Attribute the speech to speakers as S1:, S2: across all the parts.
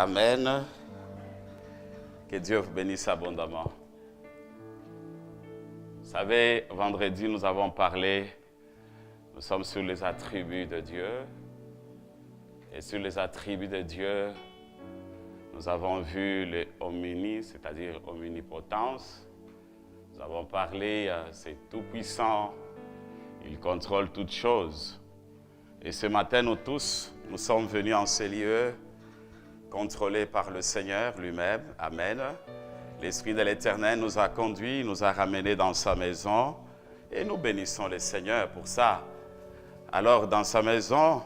S1: Amen. Que Dieu vous bénisse abondamment. Vous savez, vendredi, nous avons parlé, nous sommes sur les attributs de Dieu. Et sur les attributs de Dieu, nous avons vu les omnis, c'est-à-dire omnipotence. Nous avons parlé, c'est tout puissant, il contrôle toutes choses. Et ce matin, nous tous, nous sommes venus en ces lieux, contrôlés par le Seigneur lui-même. Amen. L'Esprit de l'Éternel nous a conduits, nous a ramenés dans sa maison et nous bénissons le Seigneur pour ça. Alors, dans sa maison,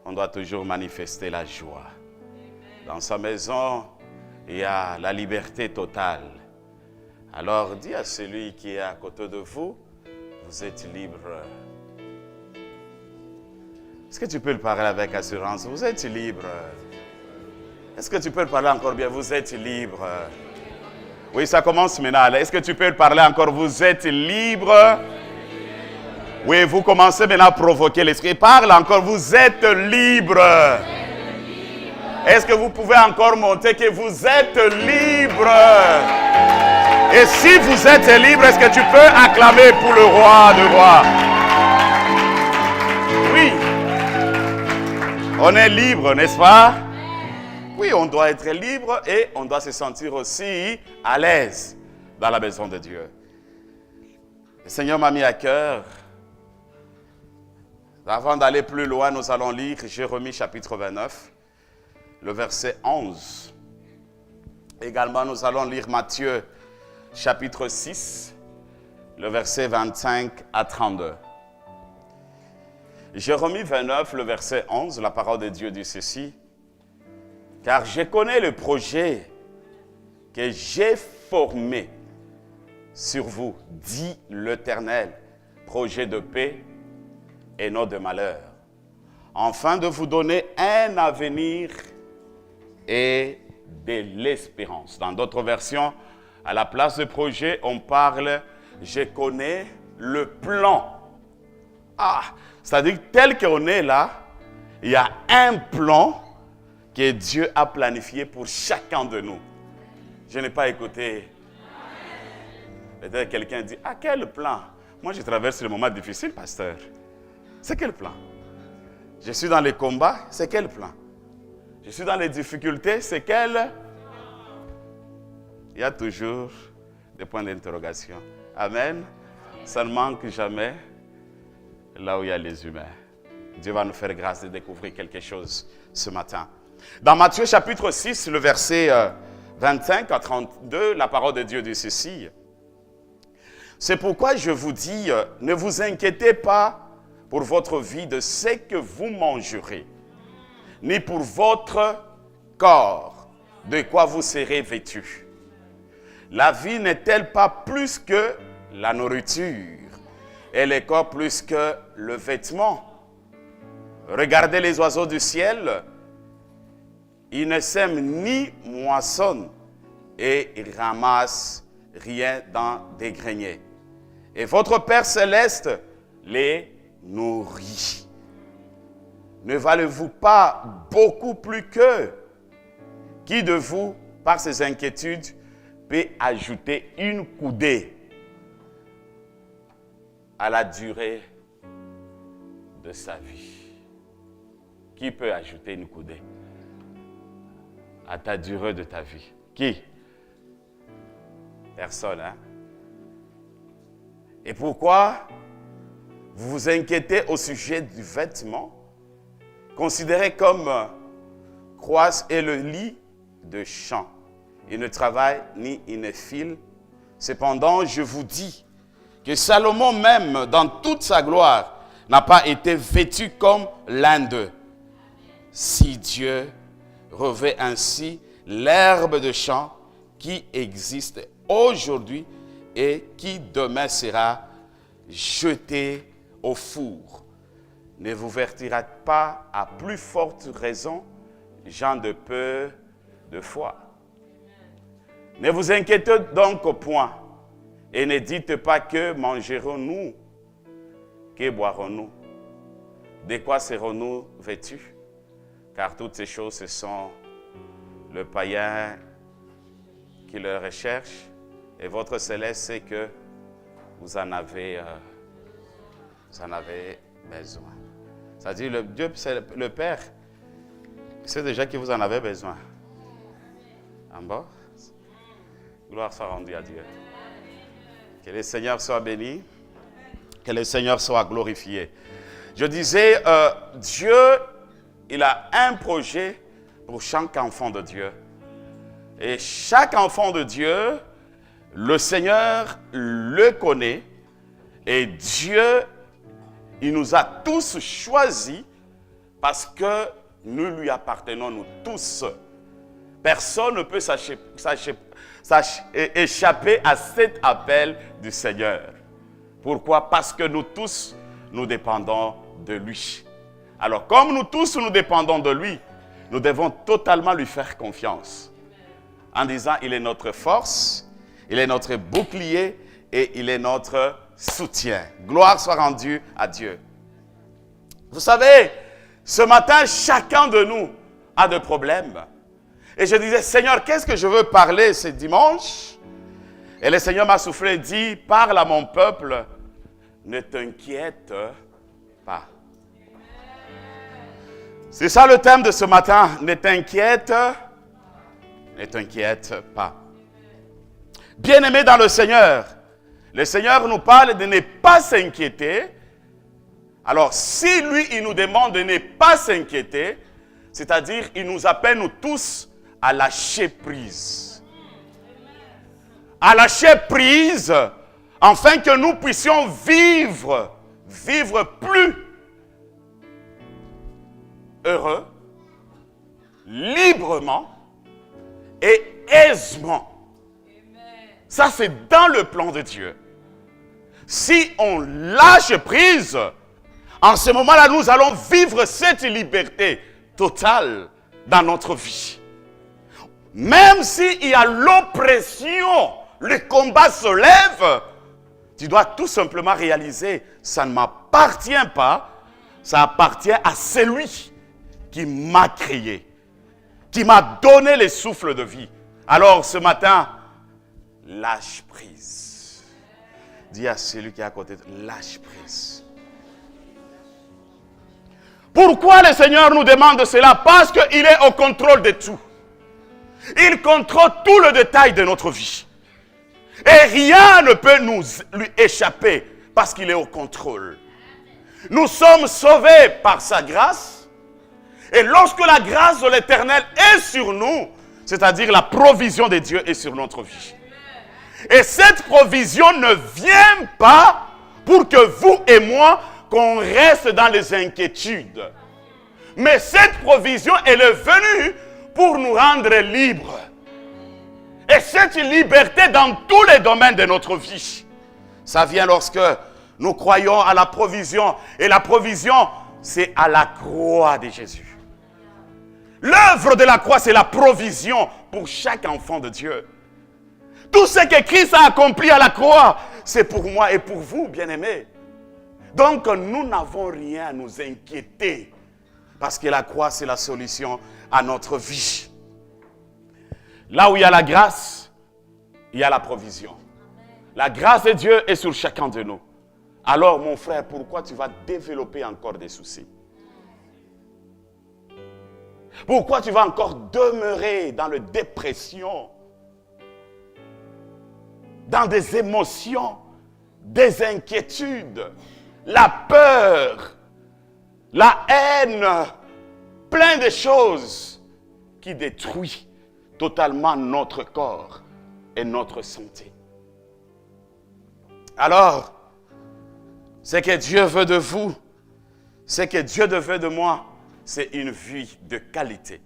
S1: on doit toujours manifester la joie. Dans sa maison, il y a la liberté totale. Alors, dis à celui qui est à côté de vous, vous êtes libre. Est-ce que tu peux le parler avec assurance? Vous êtes libre. Est-ce que tu peux le parler encore bien? Vous êtes libre. Oui, ça commence maintenant. Est-ce que tu peux le parler encore? Vous êtes libre. Oui, vous commencez maintenant à provoquer l'esprit. Parle encore, vous êtes libre. Est-ce que vous pouvez encore monter que vous êtes libre? Et si vous êtes libre, est-ce que tu peux acclamer pour le roi de rois? Oui. On est libre, n'est-ce pas? Oui, on doit être libre et on doit se sentir aussi à l'aise dans la maison de Dieu. Le Seigneur m'a mis à cœur. Avant d'aller plus loin, nous allons lire Jérémie chapitre 29, le verset 11. Également, nous allons lire Matthieu chapitre 6, le verset 25 à 32. Jérémie 29, le verset 11, la parole de Dieu dit ceci. Car je connais le projet que j'ai formé sur vous, dit l'Éternel, projet de paix et non de malheur, afin de vous donner un avenir et de l'espérance. Dans d'autres versions, à la place de projet, on parle « je connais le plan ». C'est-à-dire tel qu'on est là, il y a un plan que Dieu a planifié pour chacun de nous. Je n'ai pas écouté. Peut-être quelqu'un dit, quel plan? Moi, je traverse le moment difficile, pasteur. C'est quel plan? Je suis dans les combats, c'est quel plan? Je suis dans les difficultés, c'est quel? Il y a toujours des points d'interrogation. Amen. Ça ne manque jamais là où il y a les humains. Dieu va nous faire grâce de découvrir quelque chose ce matin. Dans Matthieu chapitre 6, le verset 25 à 32, la parole de Dieu dit ceci. C'est pourquoi je vous dis, ne vous inquiétez pas pour votre vie de ce que vous mangerez, ni pour votre corps, de quoi vous serez vêtus. La vie n'est-elle pas plus que la nourriture, et le corps plus que le vêtement? Regardez les oiseaux du ciel. Ils ne sèment ni moissonnent et ils ramassent rien dans des greniers. Et votre Père céleste les nourrit. Ne valez-vous pas beaucoup plus qu'eux? Qui de vous, par ses inquiétudes, peut ajouter une coudée à la durée de sa vie? Qui peut ajouter une coudée à ta durée de ta vie? Qui? Personne, hein? Et pourquoi vous vous inquiétez au sujet du vêtement, considéré comme croisse et le lit de champ? Il ne travaille ni il ne file. Cependant, je vous dis que Salomon même, dans toute sa gloire, n'a pas été vêtu comme l'un d'eux. Si Dieu revêt ainsi l'herbe de champ qui existe aujourd'hui et qui demain sera jetée au four, ne vous vertira pas à plus forte raison, gens de peu de foi. Ne vous inquiétez donc point et ne dites pas que mangerons-nous, que boirons-nous, de quoi serons-nous vêtus? Car toutes ces choses, ce sont le païen qui le recherche, et votre céleste sait que vous en avez besoin. C'est-à-dire, Dieu, le Père, sait déjà que vous en avez besoin. En bas, gloire soit rendue à Dieu. Que le Seigneur soit béni, que le Seigneur soit glorifié. Je disais, Dieu, il a un projet pour chaque enfant de Dieu. Et chaque enfant de Dieu, le Seigneur le connaît. Et Dieu, il nous a tous choisis parce que nous lui appartenons, nous tous. Personne ne peut échapper à cet appel du Seigneur. Pourquoi? Parce que nous tous, nous dépendons de lui. Alors, comme nous tous, nous dépendons de lui, nous devons totalement lui faire confiance. En disant, il est notre force, il est notre bouclier et il est notre soutien. Gloire soit rendue à Dieu. Vous savez, ce matin, chacun de nous a des problèmes. Et je disais, Seigneur, qu'est-ce que je veux parler ce dimanche? Et le Seigneur m'a soufflé et dit, parle à mon peuple, ne t'inquiète pas. C'est ça le thème de ce matin, ne t'inquiète pas. Bien-aimés dans le Seigneur nous parle de ne pas s'inquiéter. Alors, si lui, il nous demande de ne pas s'inquiéter, c'est-à-dire, il nous appelle, nous tous, à lâcher prise. À lâcher prise, afin que nous puissions vivre plus heureux, librement et aisément. Ça, c'est dans le plan de Dieu. Si on lâche prise, en ce moment-là, nous allons vivre cette liberté totale dans notre vie. Même s'il y a l'oppression, le combat se lève, tu dois tout simplement réaliser, ça ne m'appartient pas, ça appartient à celui qui m'a créé, qui m'a donné le souffle de vie. Alors ce matin, lâche prise. Dis à celui qui est à côté, lâche prise. Pourquoi le Seigneur nous demande cela? Parce qu'il est au contrôle de tout. Il contrôle tout le détail de notre vie. Et rien ne peut lui échapper parce qu'il est au contrôle. Nous sommes sauvés par sa grâce. Et lorsque la grâce de l'Éternel est sur nous, c'est-à-dire la provision de Dieu est sur notre vie. Et cette provision ne vient pas pour que vous et moi, qu'on reste dans les inquiétudes. Mais cette provision, elle est venue pour nous rendre libres. Et cette liberté dans tous les domaines de notre vie, ça vient lorsque nous croyons à la provision. Et la provision, c'est à la croix de Jésus. L'œuvre de la croix, c'est la provision pour chaque enfant de Dieu. Tout ce que Christ a accompli à la croix, c'est pour moi et pour vous, bien-aimés. Donc, nous n'avons rien à nous inquiéter. Parce que la croix, c'est la solution à notre vie. Là où il y a la grâce, il y a la provision. La grâce de Dieu est sur chacun de nous. Alors, mon frère, pourquoi tu vas développer encore des soucis? Pourquoi tu vas encore demeurer dans la dépression? Dans des émotions, des inquiétudes, la peur, la haine, plein de choses qui détruisent totalement notre corps et notre santé. Alors, ce que Dieu veut de vous, ce que Dieu veut de moi, c'est une vie de qualité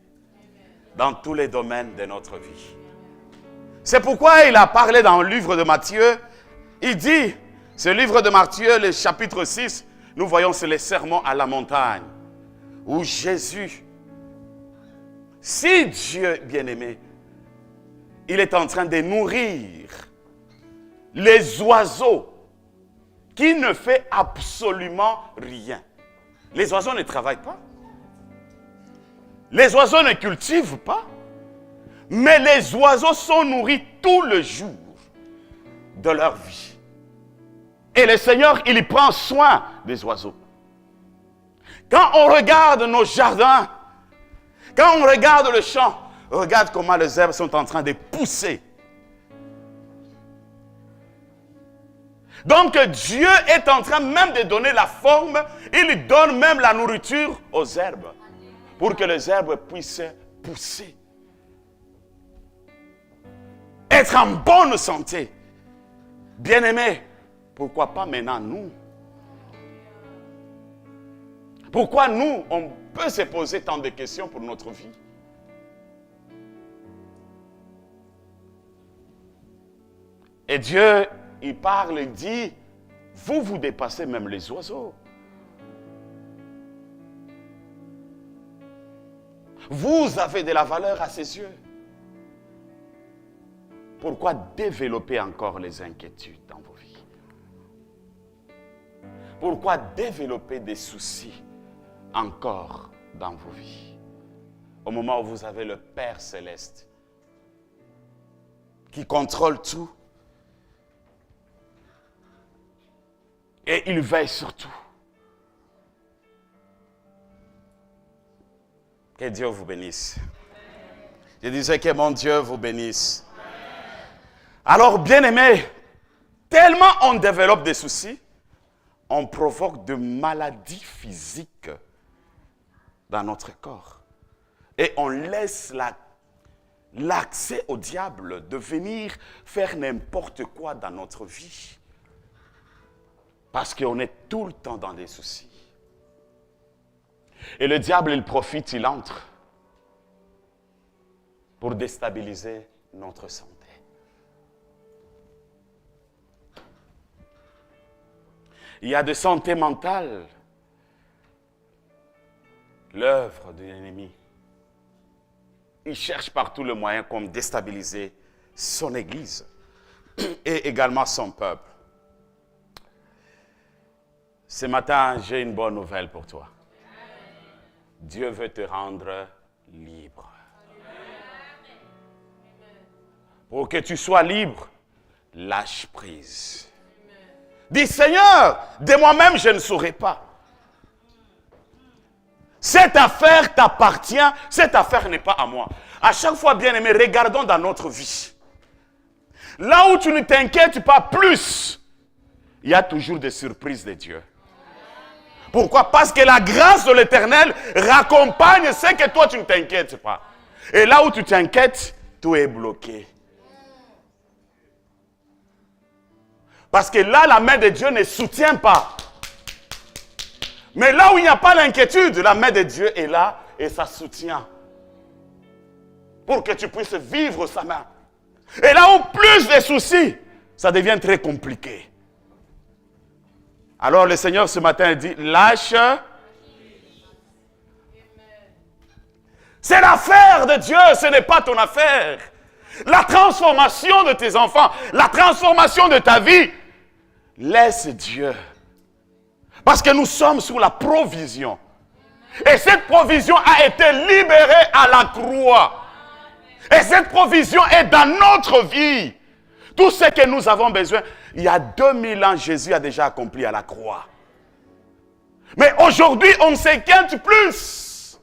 S1: dans tous les domaines de notre vie. C'est pourquoi il a parlé dans le livre de Matthieu. Il dit, ce livre de Matthieu, le chapitre 6, nous voyons, c'est les sermons à la montagne, où Jésus, si Dieu bien-aimé, il est en train de nourrir les oiseaux qui ne fait absolument rien. Les oiseaux ne travaillent pas. Les oiseaux ne cultivent pas. Mais les oiseaux sont nourris tout le jour de leur vie. Et le Seigneur, il prend soin des oiseaux. Quand on regarde nos jardins, quand on regarde le champ, regarde comment les herbes sont en train de pousser. Donc Dieu est en train même de donner la forme, il donne même la nourriture aux herbes, pour que les herbes puissent pousser. Être en bonne santé. Bien-aimés, pourquoi pas maintenant nous? Pourquoi nous, on peut se poser tant de questions pour notre vie? Et Dieu, il parle, il dit, vous dépassez même les oiseaux. Vous avez de la valeur à ses yeux. Pourquoi développer encore les inquiétudes dans vos vies? Pourquoi développer des soucis encore dans vos vies? Au moment où vous avez le Père Céleste qui contrôle tout et il veille sur tout. Que Dieu vous bénisse. Je disais que mon Dieu vous bénisse. Alors, bien-aimés, tellement on développe des soucis, on provoque de maladies physiques dans notre corps. Et on laisse l'accès au diable de venir faire n'importe quoi dans notre vie. Parce qu'on est tout le temps dans des soucis. Et le diable, il profite, il entre pour déstabiliser notre santé. Il y a de santé mentale, l'œuvre de l'ennemi. Il cherche par tous les moyens comme déstabiliser son Église et également son peuple. Ce matin, j'ai une bonne nouvelle pour toi. Dieu veut te rendre libre. Pour que tu sois libre, lâche prise. Dis, Seigneur, de moi-même, je ne saurais pas. Cette affaire t'appartient, cette affaire n'est pas à moi. À chaque fois, bien-aimé, regardons dans notre vie. Là où tu ne t'inquiètes pas plus, il y a toujours des surprises de Dieu. Pourquoi? Parce que la grâce de l'Éternel raccompagne ce que toi, tu ne t'inquiètes pas. Et là où tu t'inquiètes, tout est bloqué. Parce que là, la main de Dieu ne soutient pas. Mais là où il n'y a pas l'inquiétude, la main de Dieu est là et ça soutient. Pour que tu puisses vivre sa main. Et là où plus de soucis, ça devient très compliqué. Alors le Seigneur ce matin dit, lâche. C'est l'affaire de Dieu, ce n'est pas ton affaire. La transformation de tes enfants, la transformation de ta vie, laisse Dieu. Parce que nous sommes sous la provision. Et cette provision a été libérée à la croix. Et cette provision est dans notre vie. Tout ce que nous avons besoin, il y a 2000 ans, Jésus a déjà accompli à la croix. Mais aujourd'hui, on s'inquiète plus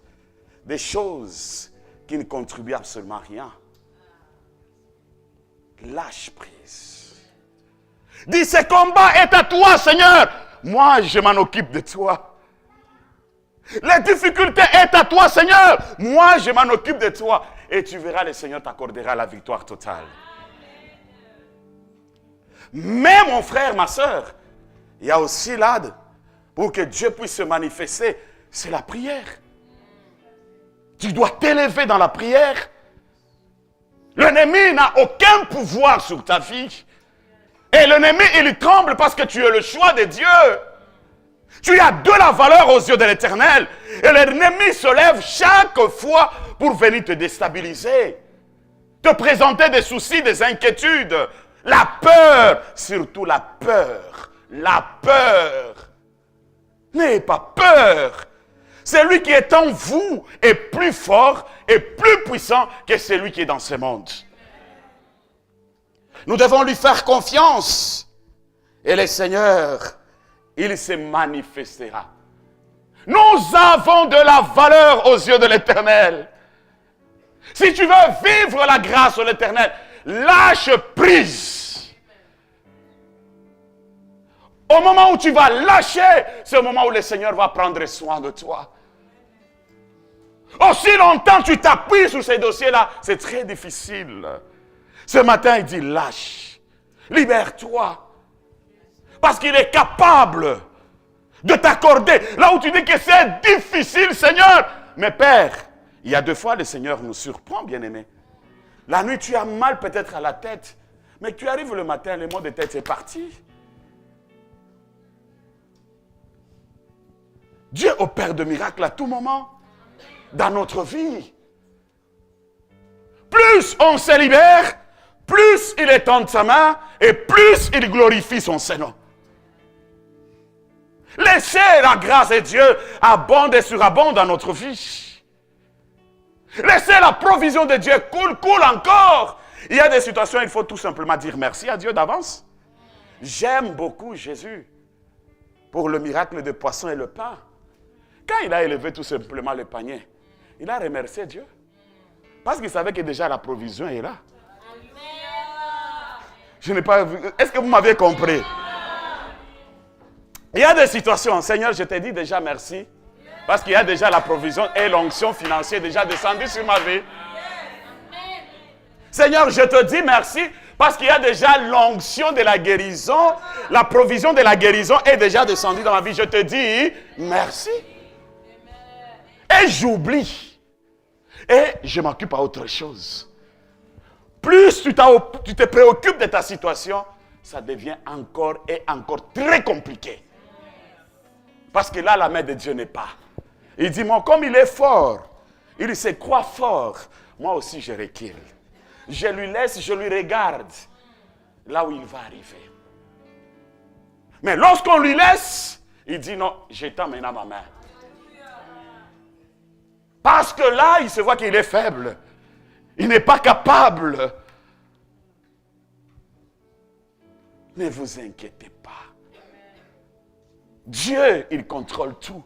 S1: des choses qui ne contribuent absolument à rien. Lâche prise. Dis, ce combat est à toi, Seigneur. Moi, je m'en occupe de toi. Les difficultés est à toi, Seigneur. Moi, je m'en occupe de toi. Et tu verras, le Seigneur t'accordera la victoire totale. Mais mon frère, ma soeur, il y a aussi là, pour que Dieu puisse se manifester, c'est la prière. Tu dois t'élever dans la prière. L'ennemi n'a aucun pouvoir sur ta vie. Et l'ennemi, il tremble parce que tu es le choix de Dieu. Tu as de la valeur aux yeux de l'Éternel. Et l'ennemi se lève chaque fois pour venir te déstabiliser. Te présenter des soucis, des inquiétudes. La peur, surtout la peur. La peur. N'aie pas peur. Celui qui est en vous est plus fort et plus puissant que celui qui est dans ce monde. Nous devons lui faire confiance. Et le Seigneur, il se manifestera. Nous avons de la valeur aux yeux de l'Éternel. Si tu veux vivre la grâce de l'Éternel, lâche prise. Au moment où tu vas lâcher, c'est au moment où le Seigneur va prendre soin de toi. Aussi longtemps tu t'appuies sur ces dossiers-là, c'est très difficile. Ce matin, il dit lâche, libère-toi. Parce qu'il est capable de t'accorder. Là où tu dis que c'est difficile, Seigneur. Mais Père, il y a 2 fois le Seigneur nous surprend, bien-aimé. La nuit, tu as mal peut-être à la tête. Mais tu arrives le matin, le mot de tête est parti. Dieu opère de miracles à tout moment dans notre vie. Plus on se libère, plus il étend sa main et plus il glorifie son Seigneur. Laissez la grâce de Dieu abonder et surabonder dans notre vie. Laissez la provision de Dieu coule encore. Il y a des situations où il faut tout simplement dire merci à Dieu d'avance. J'aime beaucoup Jésus pour le miracle de poisson et le pain. Quand il a élevé tout simplement le panier, il a remercié Dieu. Parce qu'il savait que déjà la provision est là. Je n'ai pas vu. Est-ce que vous m'avez compris? Il y a des situations, Seigneur, je te dis déjà merci. Parce qu'il y a déjà la provision et l'onction financière déjà descendue sur ma vie. Seigneur, je te dis merci parce qu'il y a déjà l'onction de la guérison. La provision de la guérison est déjà descendue dans ma vie. Je te dis merci. Et j'oublie. Et je m'occupe à autre chose. Plus tu te préoccupes de ta situation, ça devient encore et encore très compliqué. Parce que là, la main de Dieu n'est pas. Il dit, moi, comme il est fort, il se croit fort, moi aussi je recule. Je lui laisse, je lui regarde là où il va arriver. Mais lorsqu'on lui laisse, il dit non, j'étends maintenant ma main. Parce que là, il se voit qu'il est faible. Il n'est pas capable. Ne vous inquiétez pas. Dieu, il contrôle tout.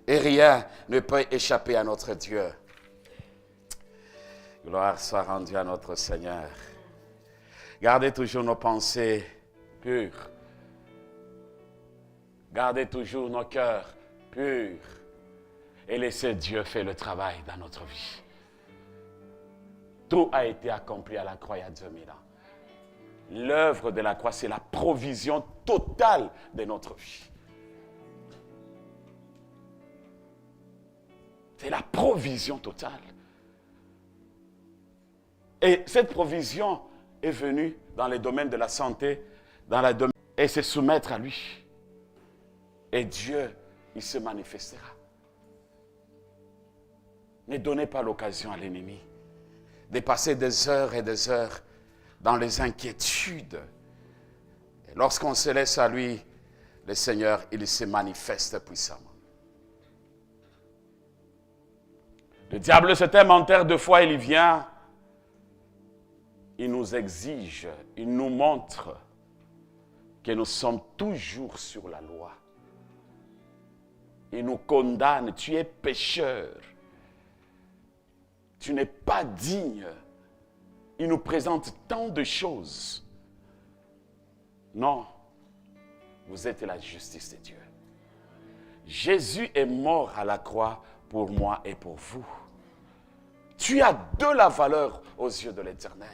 S1: Et rien ne peut échapper à notre Dieu. Gloire soit rendue à notre Seigneur. Gardez toujours nos pensées pures. Gardez toujours nos cœurs purs. Et laissez Dieu faire le travail dans notre vie. Tout a été accompli à la croix il y a 2000 ans. L'œuvre de la croix, c'est la provision totale de notre vie. C'est la provision totale. Et cette provision est venue dans les domaines de la santé, et se soumettre à lui. Et Dieu, il se manifestera. Ne donnez pas l'occasion à l'ennemi de passer des heures et des heures dans les inquiétudes. Et lorsqu'on se laisse à lui, le Seigneur, il se manifeste puissamment. Le diable se thème en terre de foi, il vient. Il nous exige, il nous montre que nous sommes toujours sur la loi. Il nous condamne, tu es pécheur. Tu n'es pas digne. Il nous présente tant de choses. Non, vous êtes la justice de Dieu. Jésus est mort à la croix pour moi et pour vous. Tu as de la valeur aux yeux de l'Éternel.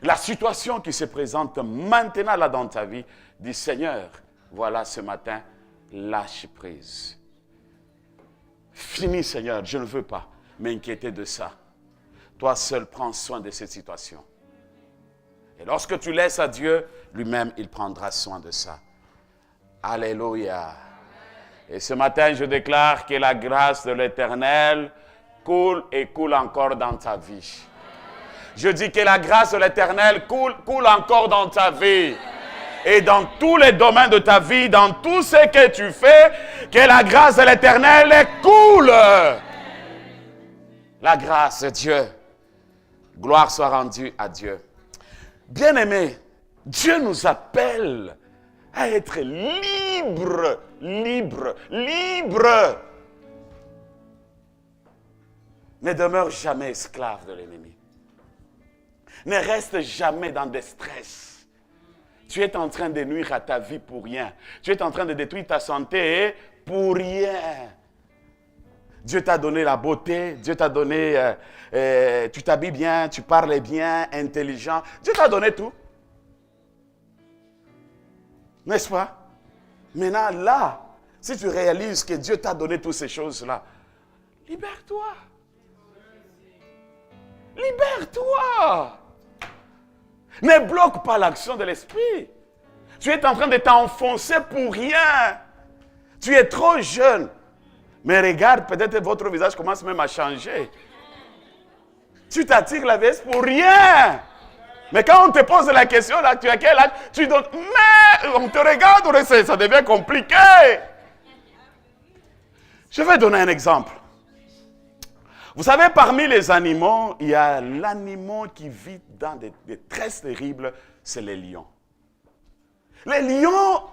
S1: La situation qui se présente maintenant là dans ta vie, dit Seigneur, voilà ce matin, lâche prise. Fini Seigneur, je ne veux pas m'inquiéter de ça. Toi seul prends soin de cette situation. Et lorsque tu laisses à Dieu, lui-même, il prendra soin de ça. Alléluia. Et ce matin, je déclare que la grâce de l'Éternel coule et coule encore dans ta vie. Je dis que la grâce de l'Éternel coule encore dans ta vie. Et dans tous les domaines de ta vie, dans tout ce que tu fais, que la grâce de l'Éternel coule. La grâce de Dieu. Gloire soit rendue à Dieu. Bien-aimés, Dieu nous appelle à être libres, libres, libres. Ne demeure jamais esclave de l'ennemi. Ne reste jamais dans des stress. Tu es en train de nuire à ta vie pour rien. Tu es en train de détruire ta santé pour rien. Dieu t'a donné la beauté, Dieu t'a donné, tu t'habilles bien, tu parles bien, intelligent. Dieu t'a donné tout. N'est-ce pas? Maintenant, là, si tu réalises que Dieu t'a donné toutes ces choses-là, libère-toi. Libère-toi. Ne bloque pas l'action de l'esprit. Tu es en train de t'enfoncer pour rien. Tu es trop jeune. Mais regarde, peut-être votre visage commence même à changer. Tu t'attires la veste pour rien. Mais quand on te pose la question, là, tu as quel âge? Tu donnes, mais on te regarde, ça devient compliqué. Je vais donner un exemple. Vous savez, parmi les animaux, il y a l'animal qui vit dans des détresses terribles, c'est les lions. Les lions,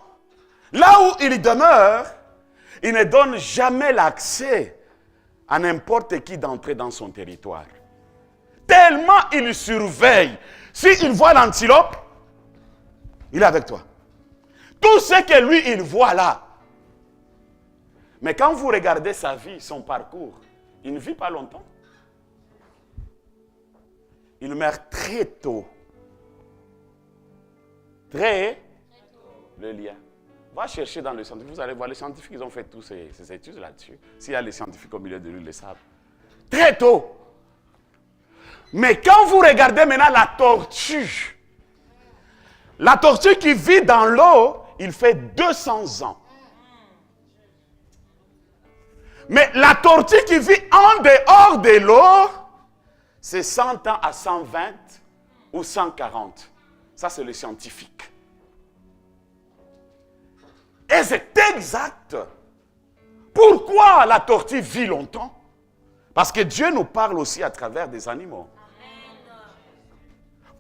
S1: là où ils demeurent, ils ne donnent jamais l'accès à n'importe qui d'entrer dans son territoire. Tellement ils surveillent. S'il voit l'antilope, il est avec toi. Tout ce que lui, il voit là. Mais quand vous regardez sa vie, son parcours, il ne vit pas longtemps. Il meurt très tôt. Très le lien. Va chercher dans le scientifique. Vous allez voir, les scientifiques, ils ont fait tous ces études là-dessus. S'il y a les scientifiques au milieu de nous, ils le savent. Très tôt. Mais quand vous regardez maintenant la tortue qui vit dans l'eau, il fait 200 ans. Mais la tortue qui vit en dehors de l'eau, c'est 100 ans à 120 ou 140. Ça, c'est le scientifique. Et c'est exact. Pourquoi la tortue vit longtemps? Parce que Dieu nous parle aussi à travers des animaux.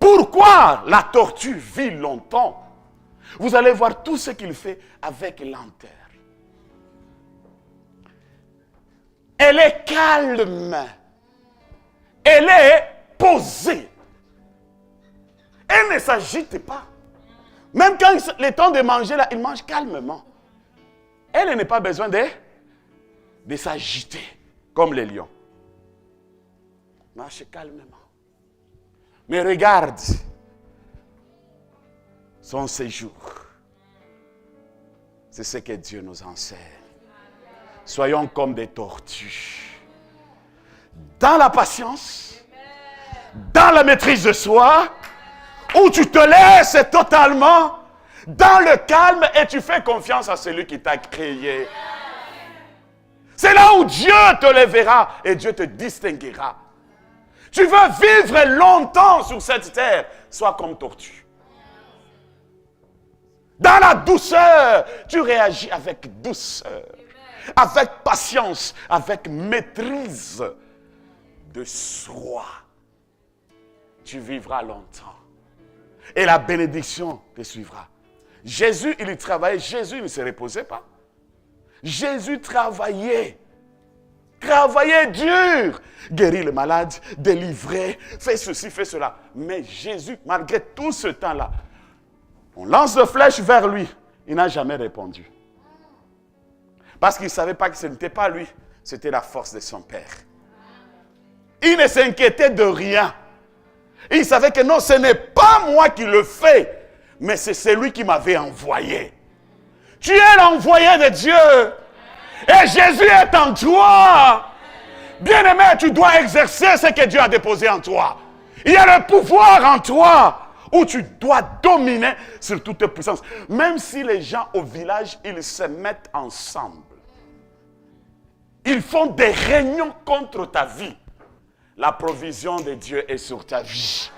S1: Pourquoi la tortue vit longtemps? Vous allez voir tout ce qu'il fait avec lenteur. Elle est calme. Elle est posée. Elle ne s'agite pas. Même quand il est temps de manger, là, il mange calmement. Elle n'a pas besoin de s'agiter comme les lions. Marche calmement. Mais regarde son séjour. C'est ce que Dieu nous enseigne. Soyons comme des tortues. Dans la patience, dans la maîtrise de soi, où tu te laisses totalement dans le calme et tu fais confiance à celui qui t'a créé. C'est là où Dieu te lèvera et Dieu te distinguera. Tu veux vivre longtemps sur cette terre, sois comme tortue. Dans la douceur, tu réagis avec douceur, avec patience, avec maîtrise de soi. Tu vivras longtemps. Et la bénédiction te suivra. Jésus, il y travaillait. Jésus ne se reposait pas. Jésus travaillait. Travaillait dur. Guérir le malade, délivrer, fait ceci, fait cela. Mais Jésus, malgré tout ce temps-là, on lance de flèches vers lui. Il n'a jamais répondu. Parce qu'il ne savait pas que ce n'était pas lui. C'était la force de son Père. Il ne s'inquiétait de rien. Il savait que non, ce n'est pas moi qui le fais, mais c'est celui qui m'avait envoyé. Tu es l'envoyé de Dieu. Et Jésus est en toi. Bien-aimé, tu dois exercer ce que Dieu a déposé en toi. Il y a le pouvoir en toi où tu dois dominer sur toute puissance. Même si les gens au village, ils se mettent ensemble. Ils font des réunions contre ta vie. La provision de Dieu est sur ta vie.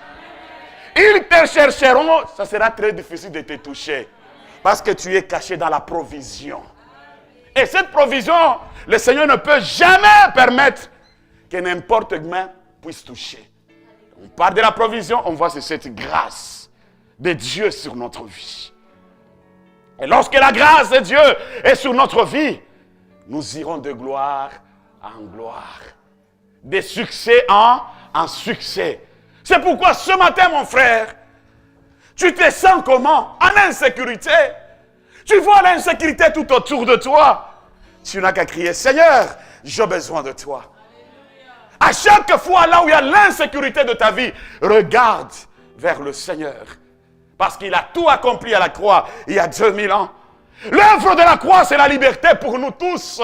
S1: Ils te chercheront, ça sera très difficile de te toucher. Parce que tu es caché dans la provision. Et cette provision, le Seigneur ne peut jamais permettre que n'importe main puisse toucher. On parle de la provision, on voit c'est cette grâce de Dieu sur notre vie. Et lorsque la grâce de Dieu est sur notre vie, nous irons de gloire en gloire. De succès en succès. C'est pourquoi ce matin, mon frère, tu te sens comment? En insécurité. Tu vois l'insécurité tout autour de toi. Tu n'as qu'à crier, Seigneur, j'ai besoin de toi. À chaque fois là où il y a l'insécurité de ta vie, regarde vers le Seigneur. Parce qu'il a tout accompli à la croix il y a 2000 ans. L'œuvre de la croix, c'est la liberté pour nous tous.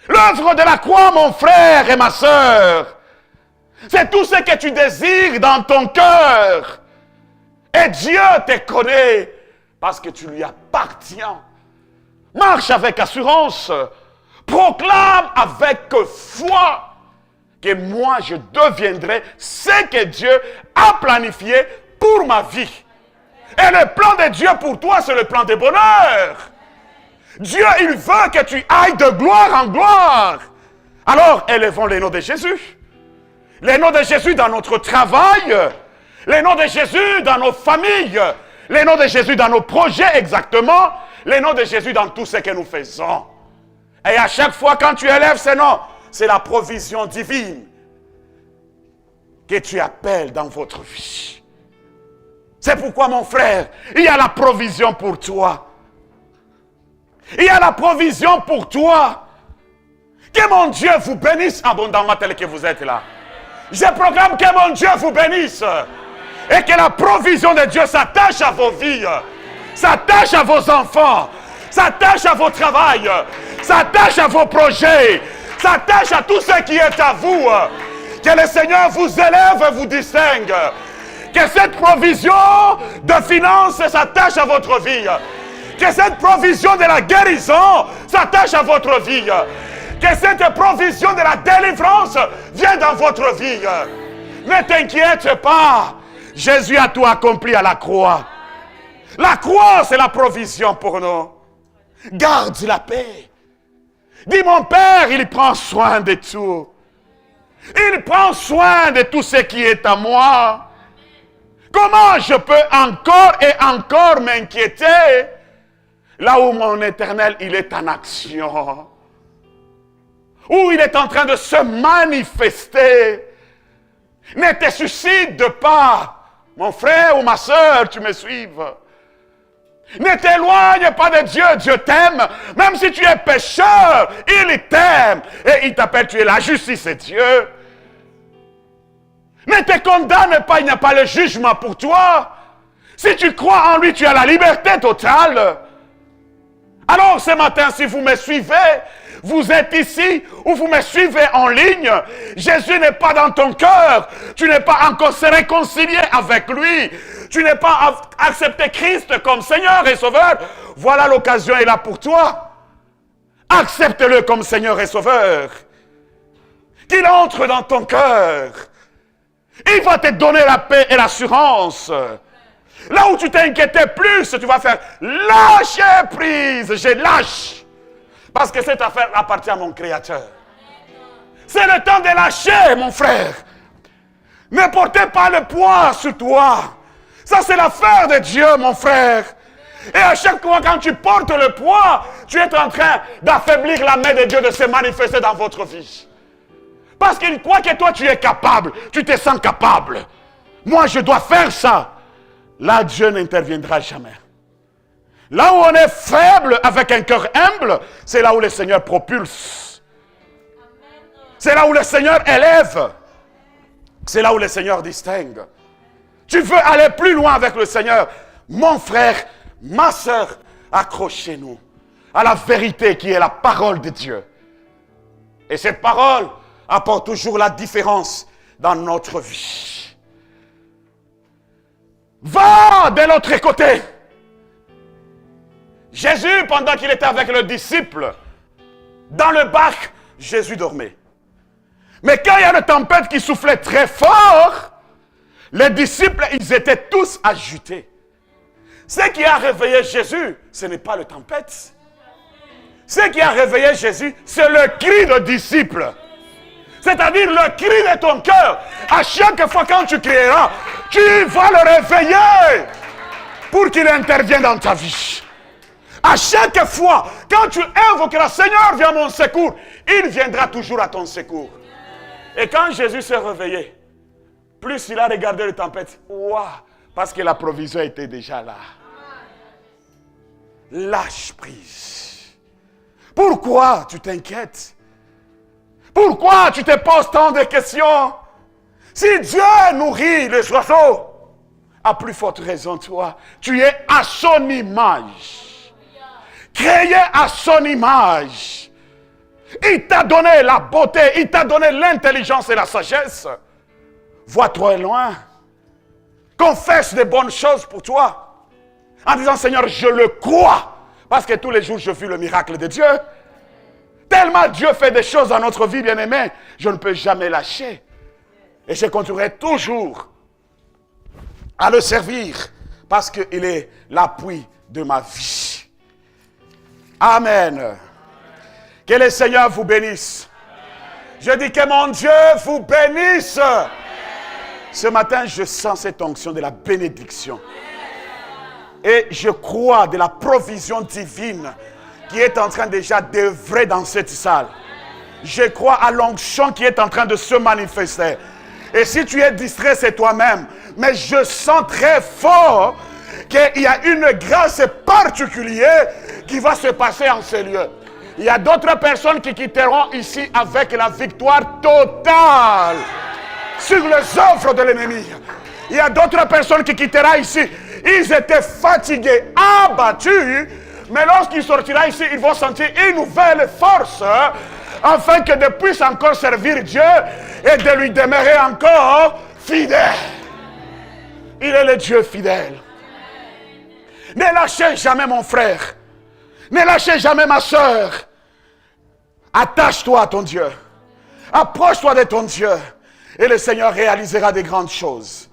S1: L'œuvre de la croix, mon frère et ma sœur, c'est tout ce que tu désires dans ton cœur. Et Dieu te connaît parce que tu lui appartiens. Marche avec assurance. Proclame avec foi que moi je deviendrai ce que Dieu a planifié pour ma vie. Et le plan de Dieu pour toi, c'est le plan de bonheur. Dieu, il veut que tu ailles de gloire en gloire. Alors, élevons les noms de Jésus. Les noms de Jésus dans notre travail. Les noms de Jésus dans nos familles. Les noms de Jésus dans nos projets exactement. Les noms de Jésus dans tout ce que nous faisons. Et à chaque fois quand tu élèves ces noms, c'est la provision divine que tu appelles dans votre vie. C'est pourquoi, mon frère, il y a la provision pour toi. Il y a la provision pour toi. Que mon Dieu vous bénisse abondamment tel que vous êtes là. Je proclame que mon Dieu vous bénisse. Et que la provision de Dieu s'attache à vos vies. S'attache à vos enfants. S'attache à vos travails. S'attache à vos projets. S'attache à tout ce qui est à vous. Que le Seigneur vous élève et vous distingue. Que cette provision de finances s'attache à votre vie. Que cette provision de la guérison s'attache à votre vie. Que cette provision de la délivrance vienne dans votre vie. Ne t'inquiète pas. Jésus a tout accompli à la croix. La croix, c'est la provision pour nous. Garde la paix. Dis, mon Père, il prend soin de tout. Il prend soin de tout ce qui est à moi. Comment je peux encore et encore m'inquiéter là où mon Éternel, il est en action, où il est en train de se manifester. Ne te suscite pas, mon frère ou ma soeur, tu me suives. Ne t'éloigne pas de Dieu, Dieu t'aime. Même si tu es pécheur, il t'aime. Et il t'appelle, tu es la justice de Dieu. Ne te condamne pas, il n'y a pas le jugement pour toi. Si tu crois en lui, tu as la liberté totale. Alors ce matin, si vous me suivez, vous êtes ici ou vous me suivez en ligne, Jésus n'est pas dans ton cœur. Tu n'es pas encore réconcilié avec lui. Tu n'es pas accepté Christ comme Seigneur et Sauveur. Voilà, l'occasion est là pour toi. Accepte-le comme Seigneur et Sauveur. Qu'il entre dans ton cœur. Il va te donner la paix et l'assurance. Là où tu t'inquiétais plus, tu vas faire lâcher prise. Je lâche. Parce que cette affaire appartient à mon Créateur. C'est le temps de lâcher, mon frère. Ne portez pas le poids sur toi. Ça, c'est l'affaire de Dieu, mon frère. Et à chaque fois, quand tu portes le poids, tu es en train d'affaiblir la main de Dieu de se manifester dans votre vie. Parce qu'il croit que toi, tu es capable. Tu te sens capable. Moi, je dois faire ça. Là, Dieu n'interviendra jamais. Là où on est faible, avec un cœur humble, c'est là où le Seigneur propulse. C'est là où le Seigneur élève. C'est là où le Seigneur distingue. Tu veux aller plus loin avec le Seigneur. Mon frère, ma soeur, accrochez-nous à la vérité qui est la parole de Dieu. Et cette parole apporte toujours la différence dans notre vie. Va de l'autre côté. Jésus, pendant qu'il était avec le disciple, dans le bac, Jésus dormait. Mais quand il y a une tempête qui soufflait très fort, Les disciples, ils étaient tous agités. Ce qui a réveillé Jésus, ce n'est pas la tempête. Ce qui a réveillé Jésus, c'est le cri de disciple. C'est-à-dire le cri de ton cœur. À chaque fois quand tu crieras, tu vas le réveiller pour qu'il intervienne dans ta vie. À chaque fois, quand tu invoqueras, Seigneur, viens à mon secours, il viendra toujours à ton secours. Et quand Jésus s'est réveillé, plus il a regardé les tempêtes, waouh, parce que la provision était déjà là. Lâche prise. Pourquoi tu t'inquiètes? Pourquoi tu te poses tant de questions? Si Dieu nourrit les oiseaux, à plus forte raison toi, tu es à son image. Créé à son image. Il t'a donné la beauté, il t'a donné l'intelligence et la sagesse. Vois-toi loin. Confesse des bonnes choses pour toi. En disant, Seigneur, je le crois. Parce que tous les jours, je vis le miracle de Dieu. Tellement Dieu fait des choses dans notre vie, bien-aimé, je ne peux jamais lâcher. Et je continuerai toujours à le servir. Parce qu'il est l'appui de ma vie. Amen. Que le Seigneur vous bénisse. Je dis que mon Dieu vous bénisse. Ce matin, je sens cette onction de la bénédiction. Et je crois de la provision divine qui est en train déjà d'œuvrer dans cette salle. Je crois à l'onction qui est en train de se manifester. Et si tu es distrait, c'est toi-même. Mais je sens très fort qu'il y a une grâce particulière qui va se passer en ces lieux. Il y a d'autres personnes qui quitteront ici avec la victoire totale sur les œuvres de l'ennemi. Il y a d'autres personnes qui quitteront ici. Ils étaient fatigués, abattus, mais lorsqu'ils sortiront ici, ils vont sentir une nouvelle force afin que de puissent encore servir Dieu et de lui demeurer encore fidèle. Il est le Dieu fidèle. Ne lâchez jamais mon frère. Ne lâchez jamais ma soeur. Attache-toi à ton Dieu. Approche-toi de ton Dieu. Et le Seigneur réalisera des grandes choses.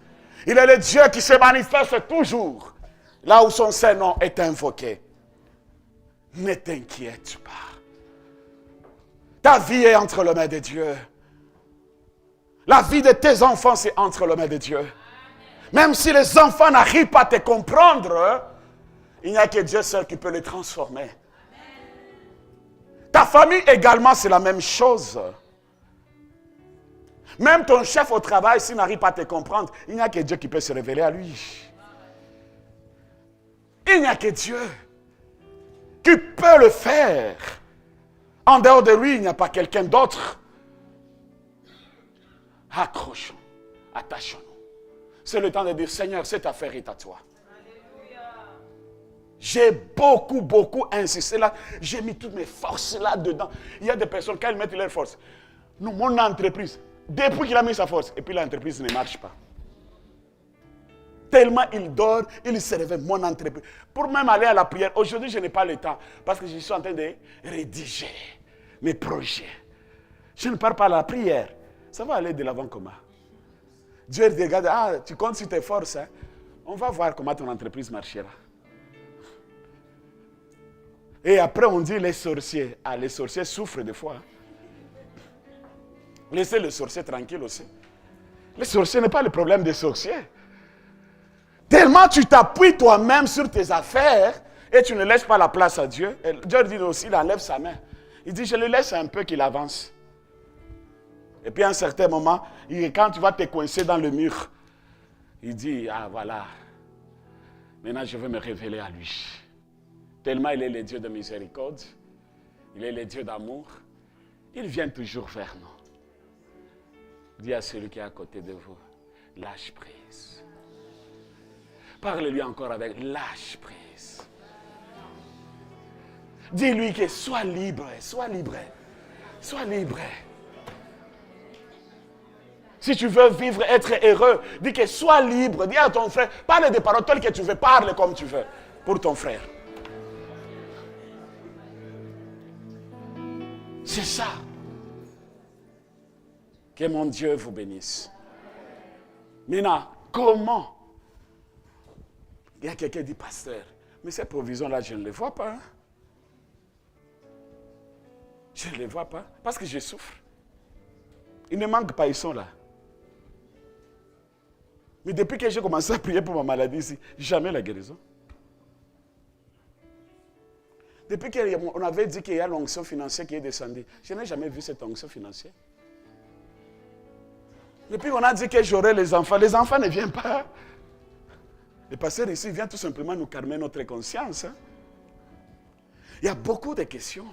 S1: Il est le Dieu qui se manifeste toujours là où son Saint-Nom est invoqué. Ne t'inquiète pas. Ta vie est entre les mains de Dieu. La vie de tes enfants, c'est entre les mains de Dieu. Même si les enfants n'arrivent pas à te comprendre, il n'y a que Dieu seul qui peut les transformer. Ta famille également, c'est la même chose. Même ton chef au travail, s'il n'arrive pas à te comprendre, il n'y a que Dieu qui peut se révéler à lui. Il n'y a que Dieu qui peut le faire. En dehors de lui, il n'y a pas quelqu'un d'autre. Accrochons, attachons-nous. C'est le temps de dire, Seigneur, cette affaire est à toi. J'ai beaucoup insisté là. J'ai mis toutes mes forces là-dedans. Il y a des personnes, quand elles mettent leurs forces, nous, mon entreprise, depuis qu'il a mis sa force, et puis l'entreprise ne marche pas. Tellement il dort, il se réveille, mon entreprise. Pour même aller à la prière, aujourd'hui je n'ai pas le temps, parce que je suis en train de rédiger mes projets. Je ne pars pas à la prière. Ça va aller de l'avant comment? Dieu regarde, ah, tu comptes sur tes forces, hein? On va voir comment ton entreprise marchera. Et après on dit les sorciers. Ah, les sorciers souffrent des fois. Laissez le sorcier tranquille aussi. Le sorcier n'est pas le problème des sorciers. Tellement tu t'appuies toi-même sur tes affaires et tu ne laisses pas la place à Dieu. Et Dieu dit aussi, il enlève sa main. Il dit, je le laisse un peu qu'il avance. Et puis à un certain moment, quand tu vas te coincer dans le mur, il dit, ah voilà, maintenant je veux me révéler à lui. Tellement il est le Dieu de miséricorde, il est le Dieu d'amour, il vient toujours vers nous. Dis à celui qui est à côté de vous, lâche prise. Parle-lui encore avec lâche prise. Dis-lui que sois libre, sois libre, sois libre. Si tu veux vivre, être heureux, dis que sois libre. Dis à ton frère, parle des paroles telles que tu veux, parle comme tu veux pour ton frère. C'est ça. Que mon Dieu vous bénisse. Maintenant, comment? Il y a quelqu'un qui dit, pasteur, mais ces provisions-là, je ne les vois pas. Hein? Je ne les vois pas parce que je souffre. Ils ne manquent pas, ils sont là. Mais depuis que j'ai commencé à prier pour ma maladie ici, jamais la guérison. Depuis qu'on avait dit qu'il y a l'onction financière qui est descendue, je n'ai jamais vu cette onction financière. Depuis qu'on a dit que j'aurai les enfants ne viennent pas. Le pasteur ici vient tout simplement nous calmer notre conscience. Hein. Il y a beaucoup de questions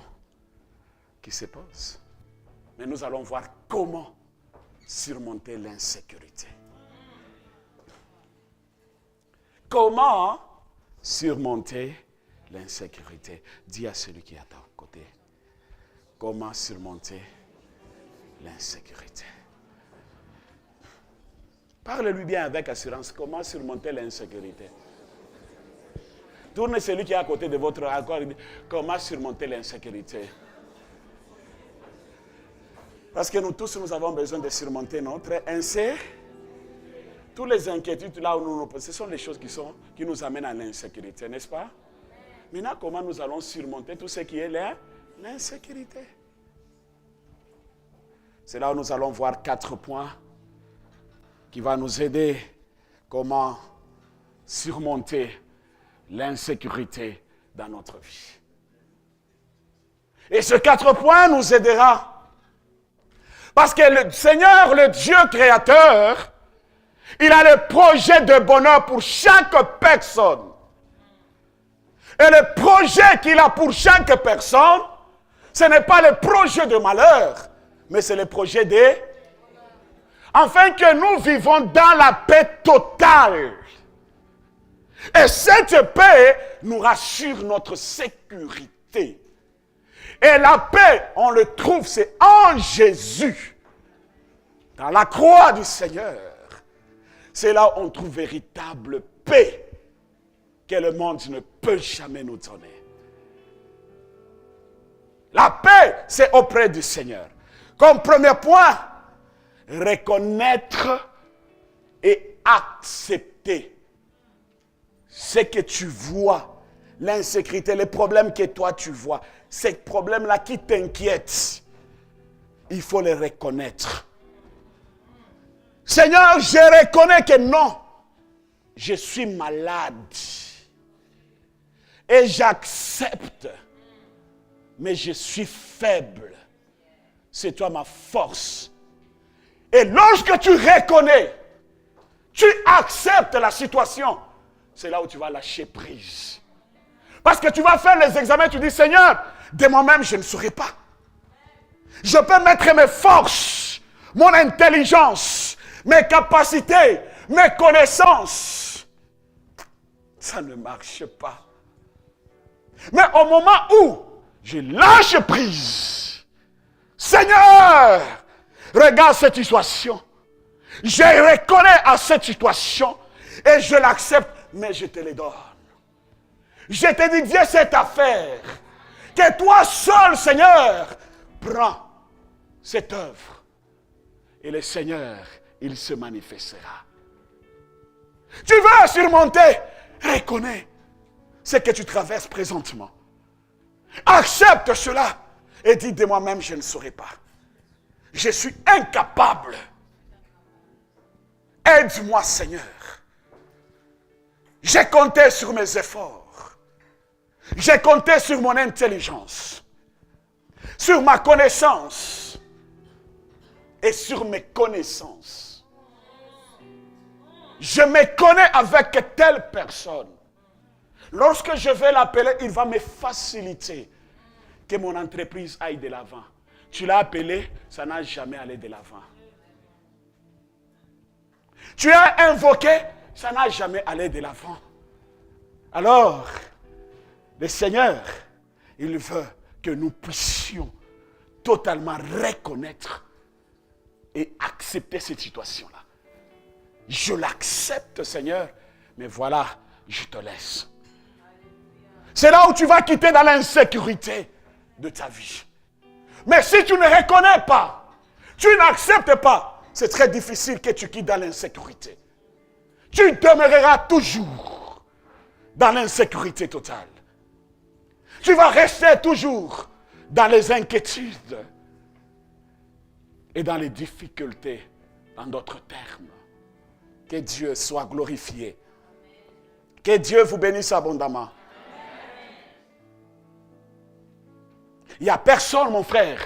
S1: qui se posent. Mais nous allons voir comment surmonter l'insécurité. Comment surmonter l'insécurité? Dis à celui qui est à ton côté. Comment surmonter l'insécurité? Parle-lui bien avec assurance. Comment surmonter l'insécurité? Tournez celui qui est à côté de votre accord et dit, comment surmonter l'insécurité? Parce que nous tous, nous avons besoin de surmonter notre insécurité. Toutes les inquiétudes là où nous, ce sont les choses qui nous amènent à l'insécurité, n'est-ce pas? Maintenant, comment nous allons surmonter tout ce qui est l'insécurité? C'est là où nous allons voir 4 points qui vont nous aider comment surmonter l'insécurité dans notre vie. Et ce 4 points nous aidera. Parce que le Seigneur, le Dieu créateur, il a le projet de bonheur pour chaque personne. Et le projet qu'il a pour chaque personne, ce n'est pas le projet de malheur, mais c'est le projet de... Afin que nous vivons dans la paix totale. Et cette paix nous rassure notre sécurité. Et la paix, on le trouve, c'est en Jésus. Dans la croix du Seigneur. C'est là où on trouve véritable paix que le monde ne peut jamais nous donner. La paix, c'est auprès du Seigneur. Comme premier point, reconnaître et accepter ce que tu vois, l'insécurité, les problèmes que toi tu vois, ces problèmes-là qui t'inquiètent, il faut les reconnaître. Seigneur, je reconnais que non, je suis malade. Et j'accepte, mais je suis faible. C'est toi ma force. Et lorsque tu reconnais, tu acceptes la situation, c'est là où tu vas lâcher prise. Parce que tu vas faire les examens, tu dis, Seigneur, de moi-même, je ne saurais pas. Je peux mettre mes forces, mon intelligence, mes capacités, mes connaissances. Ça ne marche pas. Mais au moment où je lâche prise, Seigneur, regarde cette situation. Je reconnais à cette situation et je l'accepte, mais je te le donne. Je te dis, Dieu, cette affaire, que toi seul, Seigneur, prends cette œuvre. Et le Seigneur, il se manifestera. Tu veux surmonter, reconnais ce que tu traverses présentement. Accepte cela et dis de moi-même, je ne saurais pas. Je suis incapable. Aide-moi, Seigneur. J'ai compté sur mes efforts. J'ai compté sur mon intelligence, sur ma connaissance et sur mes connaissances. Je me connais avec telle personne. Lorsque je vais l'appeler, il va me faciliter que mon entreprise aille de l'avant. Tu l'as appelé, ça n'a jamais allé de l'avant. Tu as invoqué, ça n'a jamais allé de l'avant. Alors, le Seigneur, il veut que nous puissions totalement reconnaître et accepter cette situation-là. Je l'accepte, Seigneur, mais voilà, je te laisse. C'est là où tu vas quitter dans l'insécurité de ta vie. Mais si tu ne reconnais pas, tu n'acceptes pas, c'est très difficile que tu quittes dans l'insécurité.
S2: tu demeureras toujours dans l'insécurité totale. Tu vas rester toujours dans les inquiétudes et dans les difficultés, en d'autres termes. Que Dieu soit glorifié. Que Dieu vous bénisse abondamment. Il n'y a personne, mon frère,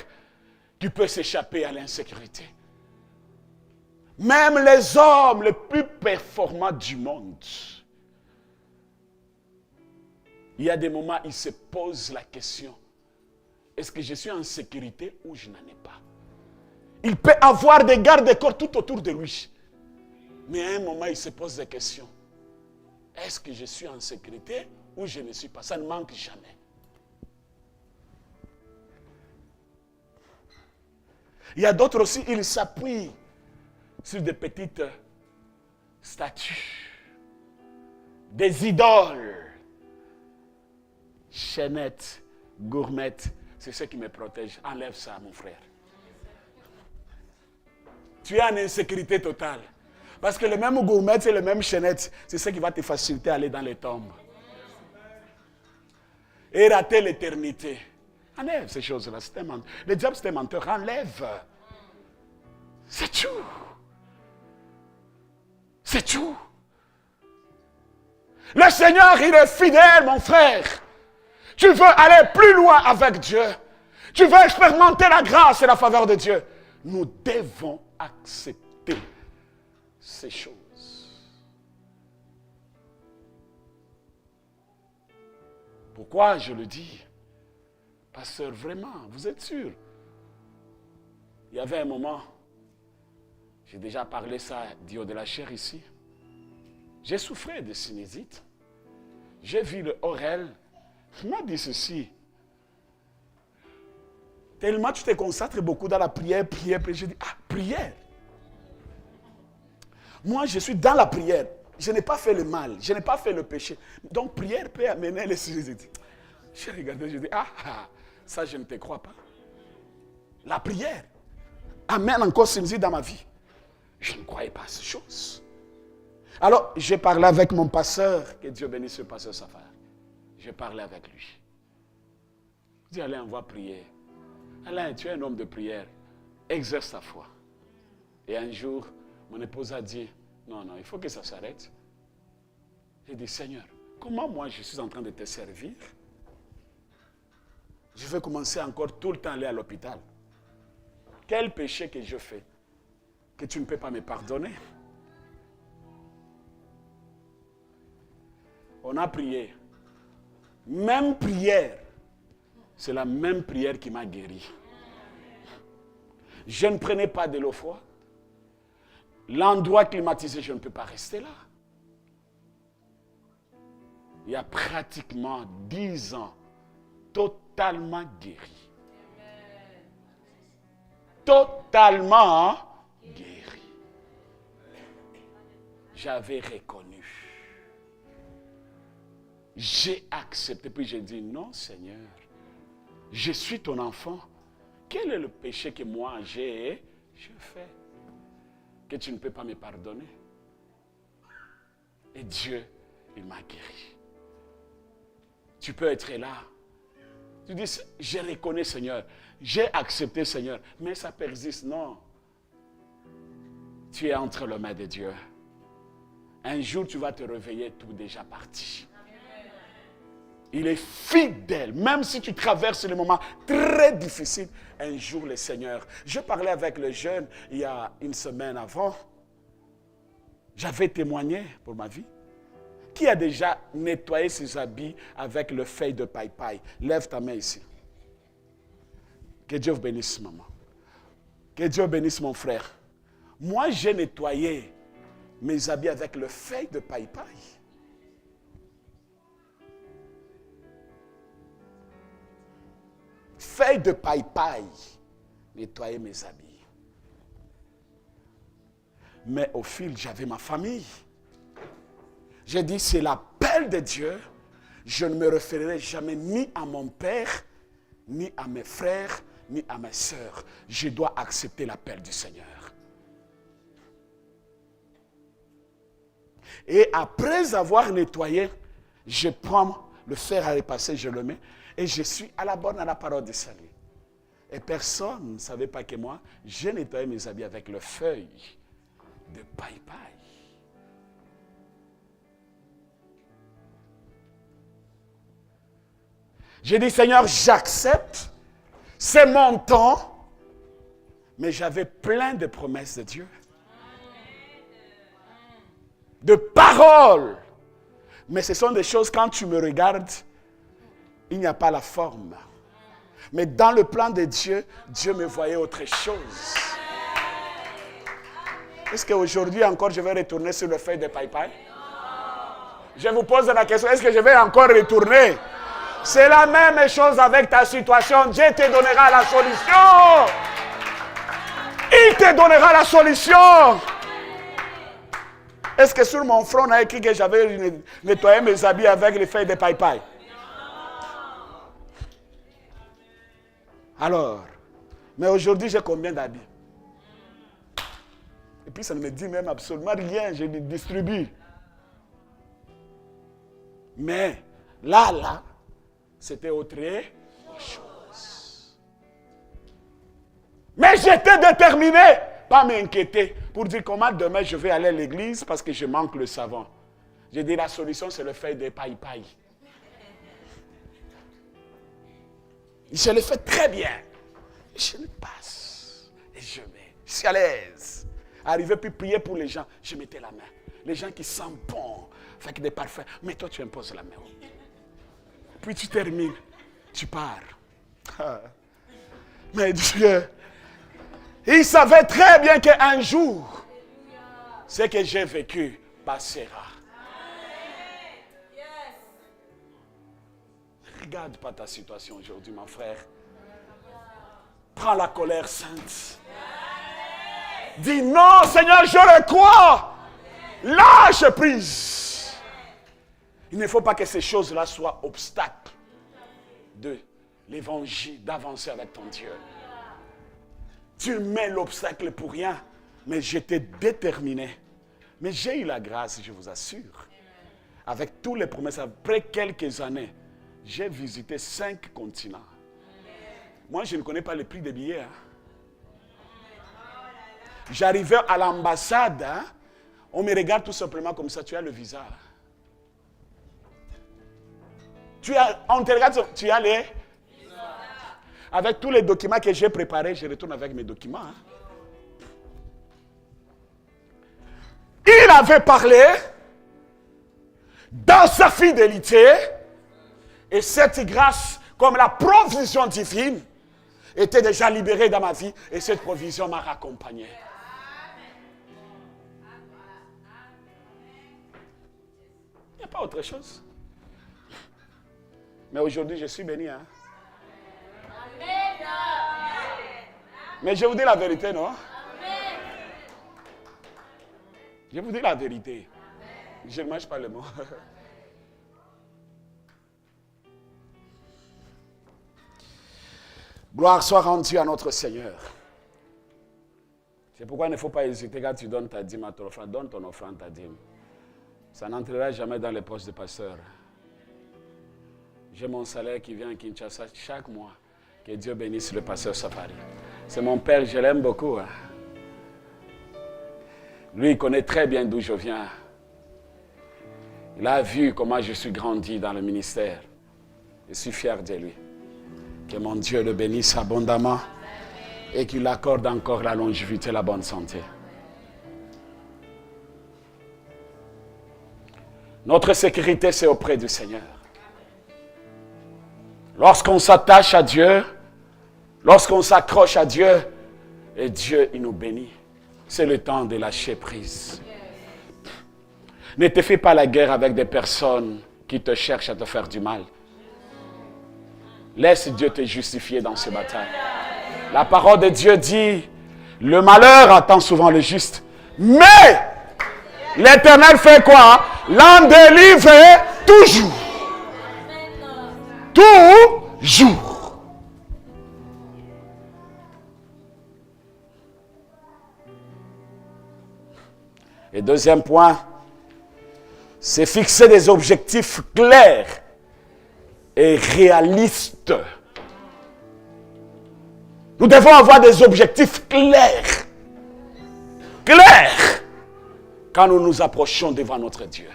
S2: qui peut s'échapper à l'insécurité. Même les hommes les plus performants du monde, il y a des moments où ils se posent la question, est-ce que je suis en sécurité ou je n'en ai pas? Il peut avoir des gardes-corps tout autour de lui. Mais à un moment, il se pose des questions. Est-ce que je suis en sécurité ou je ne suis pas? Ça ne manque jamais. Il y a d'autres aussi, ils s'appuient sur des petites statues, des idoles, chaînettes, gourmettes. C'est ce qui me protège. Enlève ça, mon frère. Tu es en insécurité totale. Parce que le même gourmet et le même chaînette, c'est ce qui va te faciliter à aller dans les tombes. Et rater l'éternité. Enlève ces choses-là. Le diable, c'est un menteur. Enlève. C'est tout. C'est tout. Le Seigneur, il est fidèle, mon frère. Tu veux aller plus loin avec Dieu. Tu veux expérimenter la grâce et la faveur de Dieu. Nous devons accepter ces choses. Pourquoi je le dis? Pasteur, vraiment, vous êtes sûr? Il y avait un moment, j'ai déjà parlé ça, Dio de la chair ici. J'ai souffert de sinusite. J'ai vu le Aurel. Il m'a dit ceci. Tellement tu te concentres beaucoup dans la prière, prière. Je dis, prière. Moi, je suis dans la prière. Je n'ai pas fait le mal. Je n'ai pas fait le péché. Donc, prière peut amener les sinusite. J'ai regardé, je dis, ça, je ne te crois pas. La prière amène encore sinusite dans ma vie. Je ne croyais pas à ces choses. Alors, j'ai parlé avec mon pasteur, que Dieu bénisse le pasteur Safar. J'ai parlé avec lui. Je dis, Alain, on va prier. Alain, tu es un homme de prière. Exerce ta foi. Et un jour, mon épouse a dit, non, il faut que ça s'arrête. J'ai dit, Seigneur, comment moi je suis en train de te servir? Je vais commencer encore tout le temps à aller à l'hôpital. Quel péché que je fais que tu ne peux pas me pardonner? On a prié. Même prière. C'est la même prière qui m'a guéri. Je ne prenais pas de l'eau froide. L'endroit climatisé, je ne peux pas rester là. Il y a pratiquement 10 ans, totalement guéri. Totalement guéri. J'avais reconnu. J'ai accepté. Puis j'ai dit, non Seigneur, je suis ton enfant. Quel est le péché que moi j'ai fait que tu ne peux pas me pardonner? Et Dieu, il m'a guéri. Tu peux être là. Tu dis, je reconnais Seigneur, j'ai accepté Seigneur, mais ça persiste. Non. Tu es entre les mains de Dieu. Un jour, tu vas te réveiller tout déjà parti. Il est fidèle, même si tu traverses des moments très difficiles. Un jour, le Seigneur. Je parlais avec le jeune il y a une semaine avant. J'avais témoigné pour ma vie. Qui a déjà nettoyé ses habits avec le feuille de paille-paille? Lève ta main ici. Que Dieu vous bénisse, maman. Que Dieu bénisse mon frère. Moi, j'ai nettoyé mes habits avec le feuille de paille-paille. Feuille de paille-paille, nettoyer mes habits. Mais au fil, j'avais ma famille. J'ai dit, c'est l'appel de Dieu. Je ne me référerai jamais ni à mon père, ni à mes frères, ni à mes sœurs. Je dois accepter l'appel du Seigneur. Et après avoir nettoyé, je prends le fer à repasser, je le mets. Et je suis à la parole du salut. Et personne ne savait pas que moi, j'ai nettoyé mes habits avec le feuille de paille-paille. J'ai dit, Seigneur, j'accepte. C'est mon temps. Mais j'avais plein de promesses de Dieu. De paroles. Mais ce sont des choses, quand tu me regardes, il n'y a pas la forme. Mais dans le plan de Dieu, Dieu me voyait autre chose. Est-ce qu'aujourd'hui encore, je vais retourner sur le feuille de paille-paille? Je vous pose la question, est-ce que je vais encore retourner? C'est la même chose avec ta situation. Dieu te donnera la solution. Il te donnera la solution. Est-ce que sur mon front, on a écrit que j'avais nettoyé mes habits avec les feuilles de paille-paille? Alors, mais aujourd'hui, j'ai combien d'habits? Et puis, ça ne me dit même absolument rien. Je les distribue. Mais, là, c'était autre chose. Mais j'étais déterminé, pas m'inquiéter, pour dire comment demain je vais aller à l'église parce que je manque le savon. J'ai dit la solution, c'est le fait des paille-paille. Je le fais très bien. Je le passe et je mets. Je suis à l'aise. Arrivé puis prier pour les gens, je mettais la main. Les gens qui sentent bon, avec des parfums. Mais toi, tu imposes la main. Puis tu termines. Tu pars. Mais Dieu, il savait très bien qu'un jour, ce que j'ai vécu passera. Regarde pas ta situation aujourd'hui, mon frère. Prends la colère sainte. Dis non, Seigneur, je le crois. Lâche prise. Il ne faut pas que ces choses-là soient obstacles de l'évangile, d'avancer avec ton Dieu. Tu mets l'obstacle pour rien, mais j'étais déterminé. Mais j'ai eu la grâce, je vous assure. Avec toutes les promesses, après quelques années, j'ai visité 5 continents. Moi, je ne connais pas le prix des billets. J'arrivais à l'ambassade, on me regarde tout simplement comme ça, tu as le visa. On te regarde, tu as les... Avec tous les documents que j'ai préparés, je retourne avec mes documents. Il avait parlé dans sa fidélité et cette grâce, comme la provision divine, était déjà libérée dans ma vie et cette provision m'a raccompagné. Il n'y a pas autre chose. Mais aujourd'hui, je suis béni. Mais je vous dis la vérité, non? Je vous dis la vérité. Je ne mange pas le mot. Gloire soit rendue à notre Seigneur. C'est pourquoi il ne faut pas hésiter quand tu donnes ta dîme à ton offrande. Donne ton offrande, ta dîme. Ça n'entrera jamais dans les poches de pasteur. J'ai mon salaire qui vient à Kinshasa chaque mois. Que Dieu bénisse le pasteur Safari. C'est mon père, je l'aime beaucoup. Lui, il connaît très bien d'où je viens. Il a vu comment je suis grandi dans le ministère. Je suis fier de lui. Que mon Dieu le bénisse abondamment et qu'il accorde encore la longévité et la bonne santé. Notre sécurité, c'est auprès du Seigneur. Lorsqu'on s'attache à Dieu, lorsqu'on s'accroche à Dieu, et Dieu, il nous bénit. C'est le temps de lâcher prise. Ne te fais pas la guerre avec des personnes qui te cherchent à te faire du mal. Laisse Dieu te justifier dans ces batailles. La parole de Dieu dit, le malheur attend souvent le juste. Mais, l'Éternel fait quoi? L'en délivre toujours. Toujours. Et deuxième point, c'est fixer des objectifs clairs et réalistes. Nous devons avoir des objectifs clairs. Clairs. Quand nous nous approchons devant notre Dieu.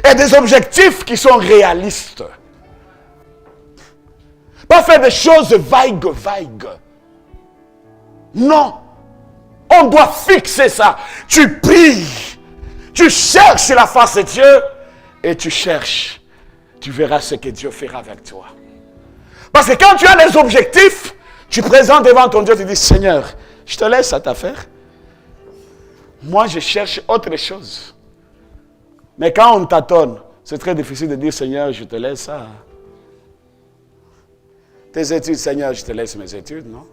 S2: Et des objectifs qui sont réalistes. Pas faire des choses vagues. Non. On doit fixer ça. Tu pries. Tu cherches la face de Dieu. Et tu cherches. Tu verras ce que Dieu fera avec toi. Parce que quand tu as les objectifs, tu présentes devant ton Dieu, tu dis, Seigneur, je te laisse cette affaire. Moi, je cherche autre chose. Mais quand on tâtonne, c'est très difficile de dire, Seigneur, je te laisse ça. Tes études, Seigneur, je te laisse mes études, non?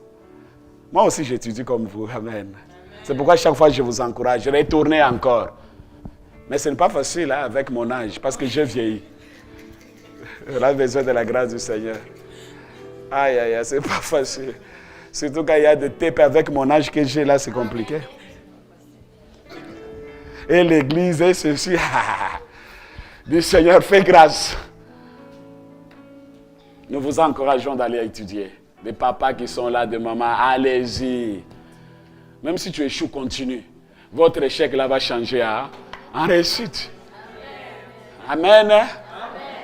S2: Moi aussi, j'étudie comme vous. Amen. C'est pourquoi chaque fois, je vous encourage. Je vais tourner encore. Mais ce n'est pas facile hein, avec mon âge, parce que je vieillis. J'aurai besoin de la grâce du Seigneur. Aïe, aïe, aïe, c'est pas facile. Surtout quand il y a des tapes avec mon âge que j'ai là, c'est compliqué. Et l'église, et ceci. Du Seigneur, fais grâce. Nous vous encourageons d'aller étudier. Les papas qui sont là, de maman, allez-y. Même si tu échoues, continue. Votre échec là va changer en réussite. Amen.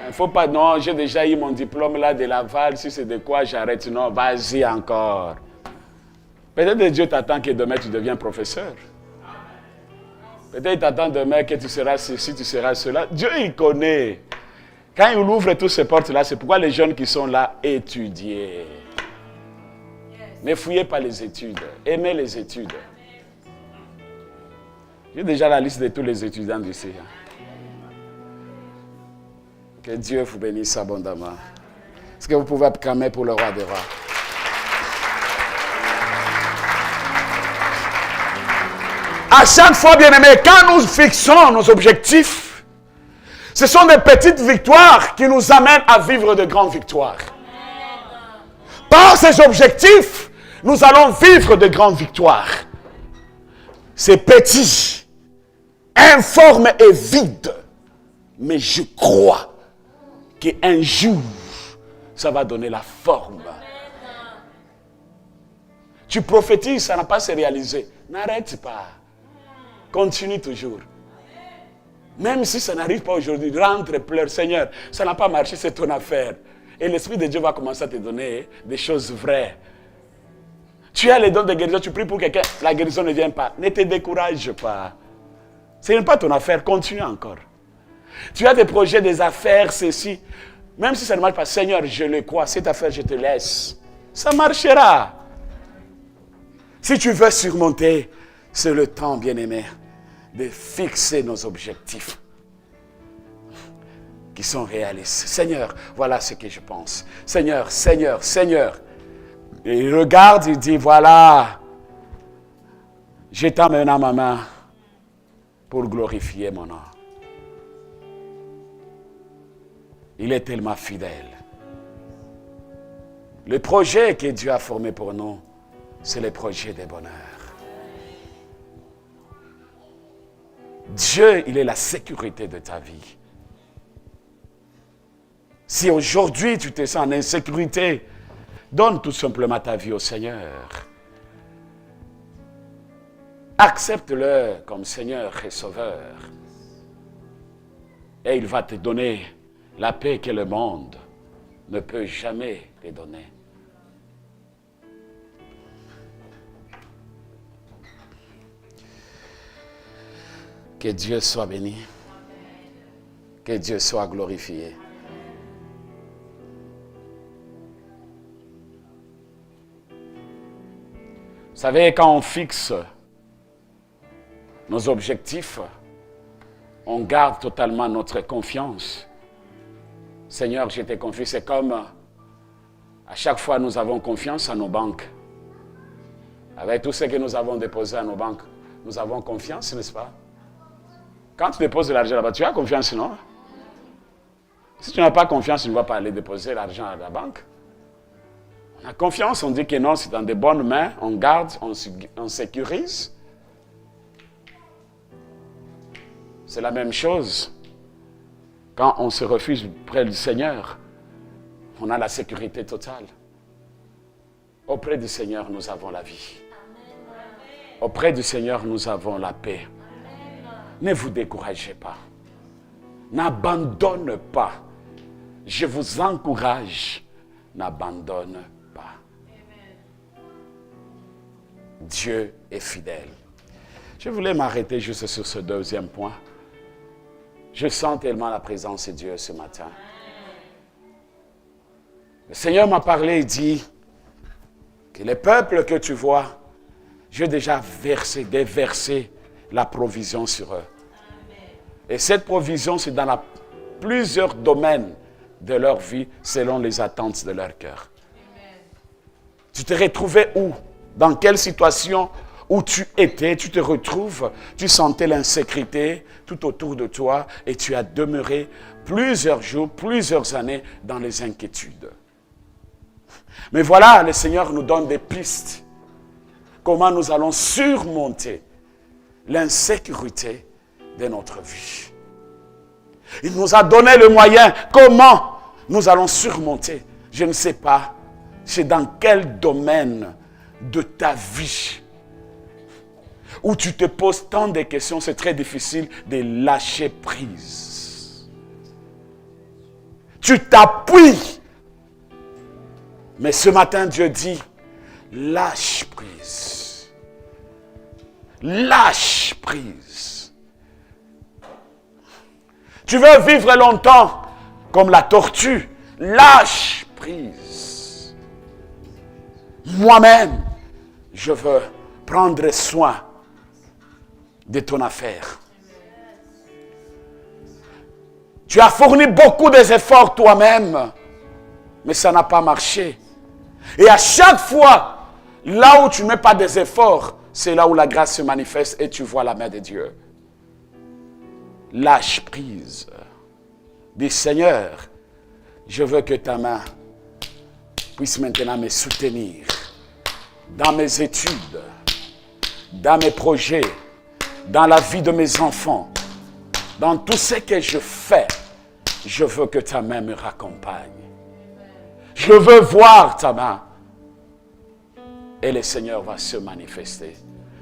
S2: Il ne faut pas, non, j'ai déjà eu mon diplôme là de Laval, si c'est de quoi j'arrête. Non, vas-y encore. Peut-être que Dieu t'attend que demain tu deviens professeur. Peut-être qu'il t'attend demain que tu seras ceci, tu seras cela. Dieu, il connaît. Quand il ouvre toutes ces portes-là, c'est pourquoi les jeunes qui sont là, étudiez. Ne fouillez pas les études. Aimez les études. J'ai déjà la liste de tous les étudiants d'ici. Que Dieu vous bénisse abondamment. Est-ce que vous pouvez acclamer pour le roi des rois? À chaque fois, bien-aimés, quand nous fixons nos objectifs, ce sont des petites victoires qui nous amènent à vivre de grandes victoires. Par ces objectifs, nous allons vivre de grandes victoires. C'est petit, informe et vide. Mais je crois qu'un jour, ça va donner la forme. Tu prophétises, ça n'a pas se réalisé. N'arrête pas. Continue toujours. Même si ça n'arrive pas aujourd'hui, rentre et pleure. Seigneur, ça n'a pas marché, c'est ton affaire. Et l'Esprit de Dieu va commencer à te donner des choses vraies. Tu as les dons de guérison, tu pries pour quelqu'un, la guérison ne vient pas. Ne te décourage pas. Ce n'est pas ton affaire, continue encore. Tu as des projets, des affaires, ceci. Même si ça ne marche pas, Seigneur, je le crois, cette affaire, je te laisse. Ça marchera. Si tu veux surmonter, c'est le temps, bien-aimé, de fixer nos objectifs qui sont réalistes. Seigneur, voilà ce que je pense. Seigneur, Seigneur, Seigneur. Et il regarde, il dit, voilà, je t'amène à ma main pour glorifier mon nom. Il est tellement fidèle. Le projet que Dieu a formé pour nous, c'est le projet de bonheur. Dieu, il est la sécurité de ta vie. Si aujourd'hui tu te sens en insécurité, donne tout simplement ta vie au Seigneur. Accepte-le comme Seigneur et Sauveur. Et il va te donner la paix que le monde ne peut jamais te donner. Que Dieu soit béni. Que Dieu soit glorifié. Vous savez, quand on fixe nos objectifs, on garde totalement notre confiance. Seigneur, je te confie, c'est comme à chaque fois nous avons confiance à nos banques. Avec tout ce que nous avons déposé à nos banques, nous avons confiance, n'est-ce pas? Quand tu déposes de l'argent là-bas, tu as confiance, non? Si tu n'as pas confiance, tu ne vas pas aller déposer l'argent à la banque. On a confiance, on dit que non, c'est dans de bonnes mains, on garde, on sécurise. C'est la même chose. Quand on se refuge près du Seigneur, on a la sécurité totale. Auprès du Seigneur, nous avons la vie. Auprès du Seigneur, nous avons la paix. Ne vous découragez pas. N'abandonne pas. Je vous encourage. N'abandonne pas. Dieu est fidèle. Je voulais m'arrêter juste sur ce deuxième point. Je sens tellement la présence de Dieu ce matin. Le Seigneur m'a parlé et dit que les peuples que tu vois, j'ai déjà déversé la provision sur eux. Et cette provision, c'est dans plusieurs domaines de leur vie, selon les attentes de leur cœur. Tu te retrouvais où? Dans quelle situation où tu étais, tu te retrouves, tu sentais l'insécurité tout autour de toi et tu as demeuré plusieurs jours, plusieurs années dans les inquiétudes. Mais voilà, le Seigneur nous donne des pistes. Comment nous allons surmonter l'insécurité de notre vie. Il nous a donné le moyen. Comment nous allons surmonter? Je ne sais pas. C'est dans quel domaine de ta vie où tu te poses tant de questions, c'est très difficile de lâcher prise. Tu t'appuies. Mais ce matin, Dieu dit, lâche prise. Lâche prise. Tu veux vivre longtemps comme la tortue. Lâche prise. Moi-même, je veux prendre soin de ton affaire. Tu as fourni beaucoup d'efforts toi-même, mais ça n'a pas marché. Et à chaque fois, là où tu ne mets pas des efforts, c'est là où la grâce se manifeste et tu vois la main de Dieu. Lâche prise. Dis, Seigneur, je veux que ta main puisse maintenant me soutenir dans mes études, dans mes projets, dans la vie de mes enfants, dans tout ce que je fais. Je veux que ta main me raccompagne. Je veux voir ta main. Et le Seigneur va se manifester.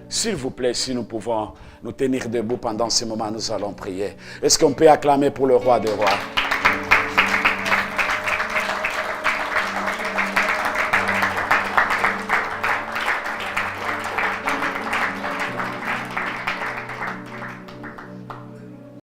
S2: S'il vous plaît, si nous pouvons nous tenir debout pendant ce moment, nous allons prier. Est-ce qu'on peut acclamer pour le roi des rois?